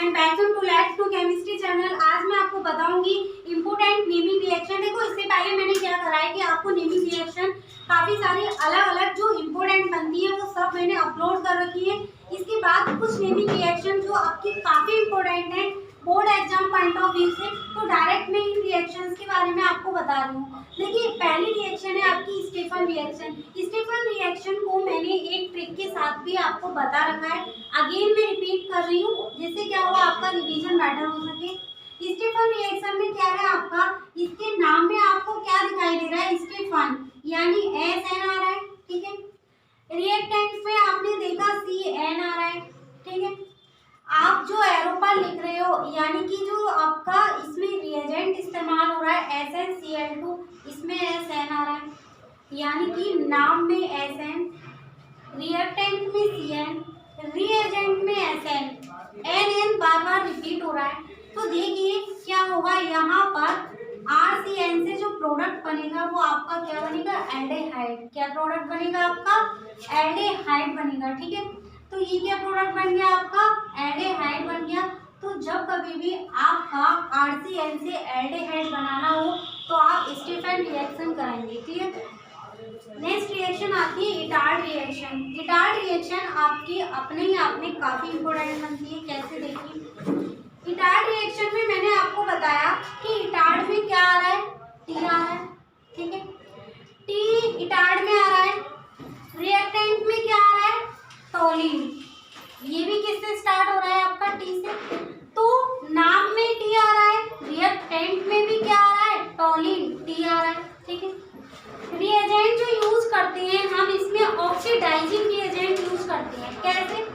And welcome to let's do chemistry channel. आज मैं आपको बताऊंगी इम्पोर्टेंट नेमिंग रिएक्शन। देखो इससे पहले मैंने क्या करा है कि आपको नेमिंग रिएक्शन काफी सारी अलग अलग जो इम्पोर्टेंट बनती है वो सब मैंने अपलोड कर रखी है। इसके बाद कुछ नेमिंग रिएक्शन जो आपकी काफी इम्पोर्टेंट है board exam point of view से, तो डायरेक्ट मैं इन रिएक्शंस के बारे में आपको बता रही हूँ। देखिए पहली रिएक्शन है आपकी स्टेफन रिएक्शन। स्टेफन रिएक्शन को मैंने एक ट्रिक के साथ भी आपको बता रखा है, अगेन मैं रिपीट कर रही हूँ जिससे क्या हुआ आपका रिवीजन बेटर हो सके। स्टेफन रिएक्शन में क्या है आपका, इसके नाम में आपको क्या दिखाई दे रहा है, स्टेफन यानी SN आ रहा है, ठीक है। रिएक्टेंट में आपने देखा CN आ रहा है, ठीक है। आप जो एरो पर लिख रहे हो यानी कि जो आपका इसमें रिएजेंट इस्तेमाल हो रहा है SnCl2, इसमें SN आ रहा है यानी कि नाम में SN, रिएक्टेंट में CN, रिएजेंट में SN, NN बार बार रिपीट हो रहा है। तो देखिए क्या होगा यहाँ पर RCN से जो प्रोडक्ट बनेगा वो आपका क्या बनेगा, एल्डेहाइड। क्या प्रोडक्ट बनेगा आपका, एल्डेहाइड बनेगा, ठीक है। तो ये क्या प्रोडक्ट बन गया आपका, एल्डेहाइड बन गया। तो जब कभी भी आपका RCN से एल्डेहाइड बनाना हो तो आप स्टेफन रिएक्शन कराएंगे, ठीक है। नेक्स्ट रिएक्शन आती है इटार्ड रिएक्शन। इटार्ड रिएक्शन आपकी अपने ही आप में काफी इंपॉर्टेंट बनती है। कैसे, देखिए इटार्ड रिएक्शन में मैंने आपको बताया कि इटार्ड में क्या आ रहा है, T आ रहा है, ठीक है। T इटार्ड में आ रहा है। रिएक्टेंट में क्या आ रहा है, टोलिन। ये भी किससे स्टार्ट हो रहा है आपका, T से। तो नाम में T आ रहा है, रिएक्टेंट में भी क्या आ रहा है, टोलिन, T आ रहा है, ठीक है। रिएजेंट जो यूज करते हैं हम इसमें ऑक्सीडाइजिंग रिएजेंट यूज करते हैं। कैसे,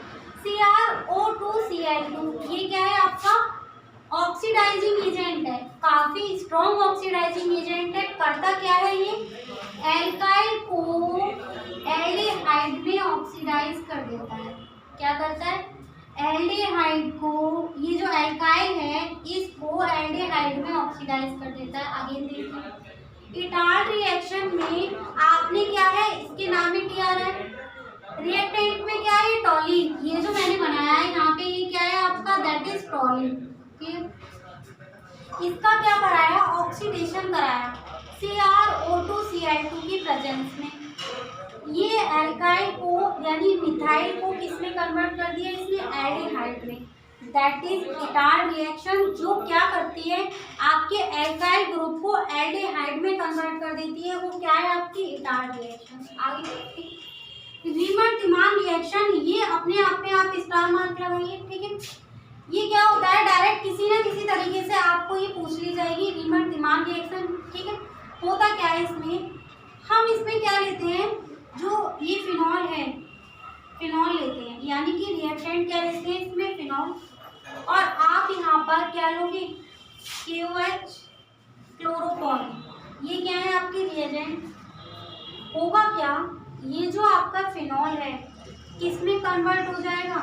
CrO2Cl2, ये क्या है आपका ऑक्सीडाइजिंग एजेंट है, काफी स्ट्रॉन्ग ऑक्सीडाइजिंग एजेंट है। करता क्या है ये, एल्काइल को एल्डेहाइड में ऑक्सीडाइज कर देता है। क्या करता है, एल्डेहाइड को, ये जो एल्काइल है इसको एल्डेहाइड में ऑक्सीडाइज कर देता है। आगे देखिए इटार्ड रिएक्शन में आपने क्या है, इसके नाम में T आ रहा है। रिएक्टेंट में क्या है, टोलिन। ये जो मैंने बनाया है यहाँ पे ये क्या है आपका, दैट इज टोलिन, ठीक। इसका क्या कराया, ऑक्सीडेशन कराया CrO2Cl2 की प्रेजेंस में। ये एल्काइल को यानी मिथाइल को किसमें कन्वर्ट कर दिया, इसने एल्डिहाइड में। दैट इज इटार्ड रिएक्शन, जो क्या करती है आपके एल्काइल ग्रुप को एल्डिहाइड में कन्वर्ट कर देती है। वो क्या है आपकी इटार्ड रिएक्शन। आगे देखिए रीमर-तिमान रिएक्शन, ये अपने आप में आप स्टार मार्क लगाइए, ठीक है। ये क्या होता है, डायरेक्ट किसी न किसी तरीके से आपको ये पूछ ली जाएगी रीमर-तिमान रिएक्शन, ठीक है। होता क्या है इसमें, हम इसमें क्या लेते हैं, जो ये फिनॉल है, फिनॉल लेते हैं यानी कि रिएक्टेंट क्या लेते हैं इसमें, फिनॉल। और आप यहाँ पर क्या लोगे, KOH, क्लोरोफॉर्म। ये क्या है आपके रिएजेंट। होगा क्या, ये जो आपका फिनॉल है किसमें कन्वर्ट हो जाएगा,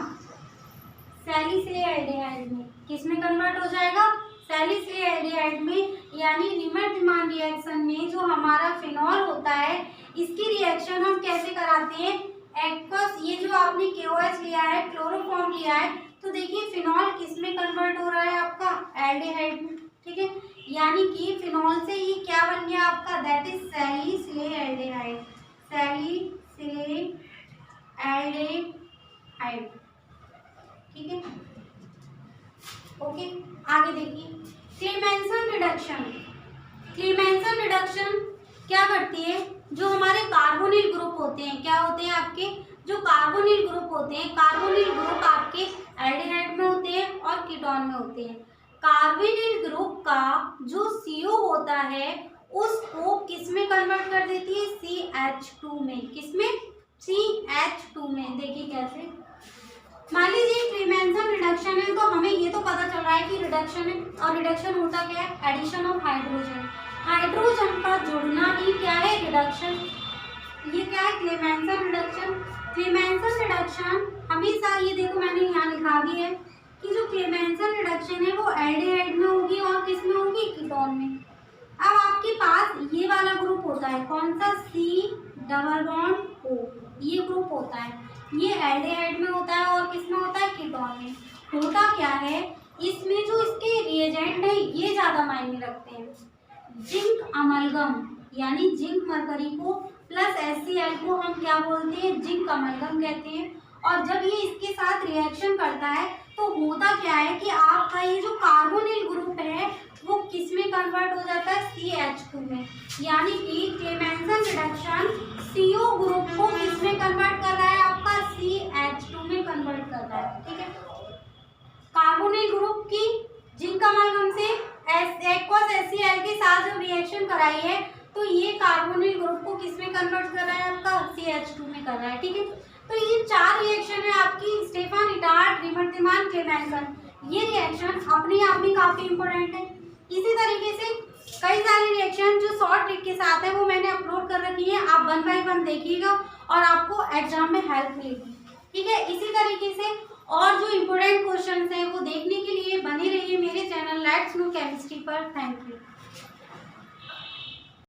सैलिसिलेट में। किसमें कन्वर्ट हो जाएगा, सैलिसिलेट में। यानी रीमर-तिमान रिएक्शन में जो हमारा फिनॉल होता है इसकी रिएक्शन हम कैसे कराते हैं, एक्वस, ये जो आपने KOH लिया है, क्लोरोफॉर्म लिया है, तो देखिए फिनॉल किसमें कन्वर्ट हो रहा है आपका, एल्डिहाइड में, ठीक है। यानी कि फिनॉल से ये क्या बन गया आपका, दैट इज सैलिसिलेट, सैलिसिलेट, ठीक है, ओके। आगे देखिए क्लेमेंसन रिडक्शन। क्लेमेंसन रिडक्शन क्या करती है, जो हमारे कार्बोनिल ग्रुप होते हैं, क्या होते हैं आपके, जो कार्बोनिल ग्रुप होते हैं, कार्बोनिल ग्रुप आपके एल्डिहाइड में होते हैं और कीटोन में होते हैं। कार्बोनिल ग्रुप का जो CO होता है उसको किस में कन्वर्ट कर देती है, CH2 में। किसमें, CH2 में। देखिए कैसे, मान लीजिए क्लेमेंसन रिडक्शन है तो हमें ये तो पता चल रहा है कि रिडक्शन है, और रिडक्शन होता क्या है, एडिशन ऑफ हाइड्रोजन। हाइड्रोजन का जुड़ना ही क्या है, रिडक्शन। ये क्या है, क्लेमेंसन रिडक्शन। क्लेमेंसन रिडक्शन हमेशा, ये देखो मैंने यहाँ लिखा भी है कि जो क्लेमेंसन रिडक्शन है वो एल्डिहाइड में होगी और किस में होगी, कीटोन में। अब आपके पास ये वाला ग्रुप होता है, कौन सा, C+O, ये ग्रुप होता है, ये एल्डिहाइड में होता है और किस में होता है, कीटोन में। होता क्या है, इसमें जो इसके रिएजेंट है ये ज़्यादा मायने रखते हैं। जिंक अमलगम यानी जिंक मरकरी को प्लस HCl को हम क्या बोलते हैं, जिंक अमलगम कहते हैं। और जब ये इसके साथ रिएक्शन करता है तो होता क्या है कि आपका ये जो कार्बोनिल ग्रुप है वो किस में कन्वर्ट हो जाता है, CH2 में। यानी कि क्लेमेंसन रिडक्शन CO ग्रुप को किस में कन्वर्ट कर रहा है, आपका CH2 में कन्वर्ट कर रहा है। ठीक है, कार्बोनिल ग्रुप की जिंक अमलगम से एक्वस HCl के साथ जब रिएक्शन कराई है तो ये कार्बोनिल ग्रुप को किस में कन्वर्ट कर रहा है, आपका CH2 में कर रहा है। ठीक है, तो ये 4 रिएक्शन है आपकी स्टेफन इटार्ड रिवर्तिमान क्लेमेंसन। ये रिएक्शन अपने आप में काफी इंपॉर्टेंट है। इसी तरीके से कई सारे रिएक्शन जो शॉर्ट ट्रिक के साथ है वो मैंने अपलोड कर रखी है, आप 1 बाय 1 देखिएगा और आपको एग्जाम में हेल्प मिलेगी। ठीक है, इसी तरीके से और जो इम्पोर्टेंट क्वेश्चन है वो देखने के लिए बने रहिए मेरे चैनल लेट्स नो केमिस्ट्री पर। Thank you.